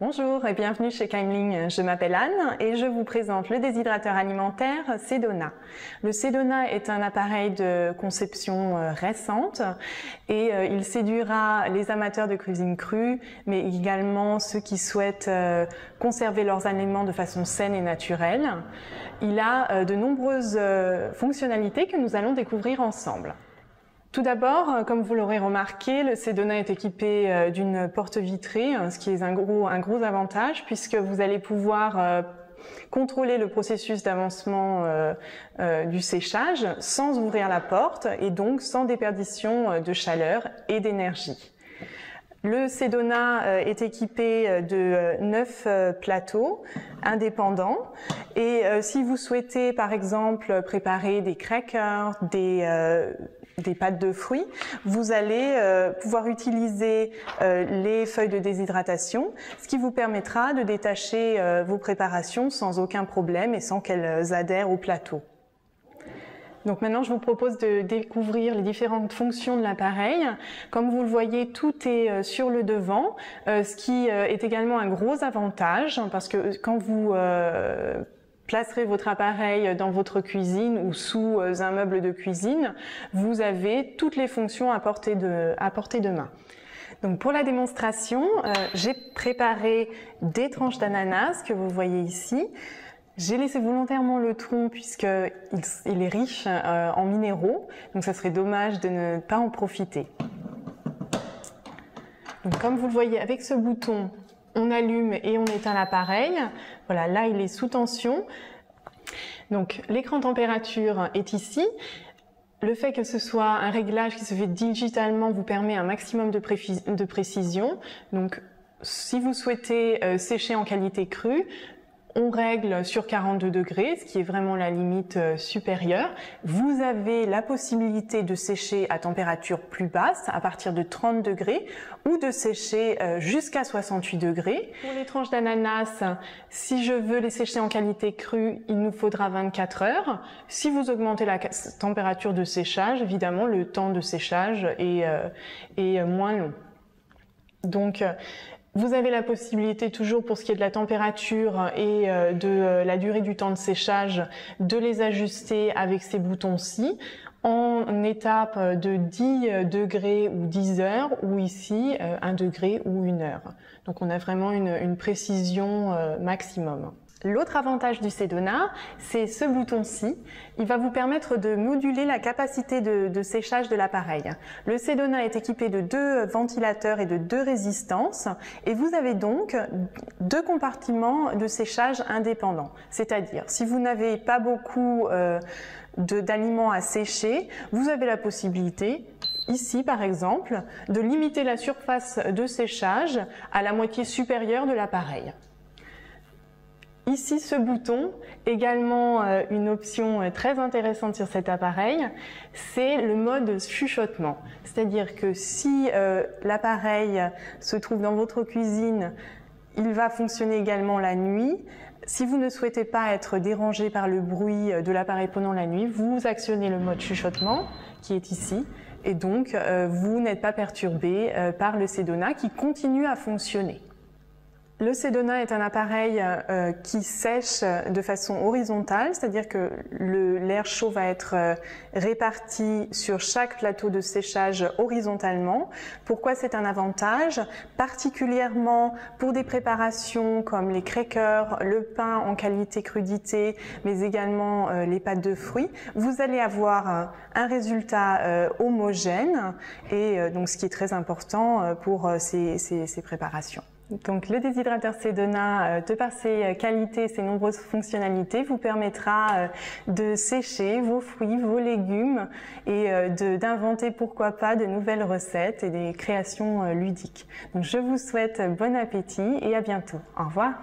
Bonjour et bienvenue chez Keimling. Je m'appelle Anne et je vous présente le déshydrateur alimentaire Sedona. Le Sedona est un appareil de conception récente et il séduira les amateurs de cuisine crue, mais également ceux qui souhaitent conserver leurs aliments de façon saine et naturelle. Il a de nombreuses fonctionnalités que nous allons découvrir ensemble. Tout d'abord, comme vous l'aurez remarqué, le Sedona est équipé d'une porte vitrée, ce qui est un gros avantage puisque vous allez pouvoir contrôler le processus d'avancement du séchage sans ouvrir la porte et donc sans déperdition de chaleur et d'énergie. Le Sedona est équipé de 9 plateaux indépendants et si vous souhaitez par exemple préparer des crackers, des pâtes de fruits, vous allez pouvoir utiliser les feuilles de déshydratation, ce qui vous permettra de détacher vos préparations sans aucun problème et sans qu'elles adhèrent au plateau. Donc maintenant, je vous propose de découvrir les différentes fonctions de l'appareil. Comme vous le voyez, tout est sur le devant, ce qui est également un gros avantage parce que quand vous placerez votre appareil dans votre cuisine ou sous un meuble de cuisine, vous avez toutes les fonctions à portée de main. Donc pour la démonstration, j'ai préparé des tranches d'ananas que vous voyez ici. J'ai laissé volontairement le tronc puisqu'il est riche en minéraux, donc ça serait dommage de ne pas en profiter. Donc comme vous le voyez avec ce bouton, on allume et on éteint l'appareil. Voilà, là il est sous tension. Donc l'écran température est ici. Le fait que ce soit un réglage qui se fait digitalement vous permet un maximum de précision. Donc si vous souhaitez sécher en qualité crue, on règle sur 42 degrés, ce qui est vraiment la limite supérieure. Vous avez la possibilité de sécher à température plus basse, à partir de 30 degrés, ou de sécher jusqu'à 68 degrés. Pour les tranches d'ananas, si je veux les sécher en qualité crue, il nous faudra 24 heures. Si vous augmentez la température de séchage, évidemment, le temps de séchage est moins long. Donc, vous avez la possibilité toujours pour ce qui est de la température et de la durée du temps de séchage de les ajuster avec ces boutons-ci en étape de 10 degrés ou 10 heures ou ici 1 degré ou 1 heure. Donc on a vraiment une précision maximum. L'autre avantage du Sedona, c'est ce bouton-ci. Il va vous permettre de moduler la capacité de séchage de l'appareil. Le Sedona est équipé de 2 ventilateurs et de 2 résistances et vous avez donc 2 compartiments de séchage indépendants. C'est-à-dire, si vous n'avez pas beaucoup d'aliments à sécher, vous avez la possibilité, ici par exemple, de limiter la surface de séchage à la moitié supérieure de l'appareil. Ici, ce bouton, également une option très intéressante sur cet appareil, c'est le mode chuchotement. C'est-à-dire que si l'appareil se trouve dans votre cuisine, il va fonctionner également la nuit. Si vous ne souhaitez pas être dérangé par le bruit de l'appareil pendant la nuit, vous actionnez le mode chuchotement qui est ici et donc vous n'êtes pas perturbé par le Sedona qui continue à fonctionner. Le Sedona est un appareil qui sèche de façon horizontale, c'est-à-dire que l'air chaud va être réparti sur chaque plateau de séchage horizontalement. Pourquoi c'est un avantage? Particulièrement pour des préparations comme les crackers, le pain en qualité crudité, mais également les pâtes de fruits. Vous allez avoir un résultat homogène et donc ce qui est très important pour ces préparations. Donc le déshydrateur Sedona, de par ses qualités et ses nombreuses fonctionnalités, vous permettra de sécher vos fruits, vos légumes et d'inventer pourquoi pas de nouvelles recettes et des créations ludiques. Donc je vous souhaite bon appétit et à bientôt. Au revoir.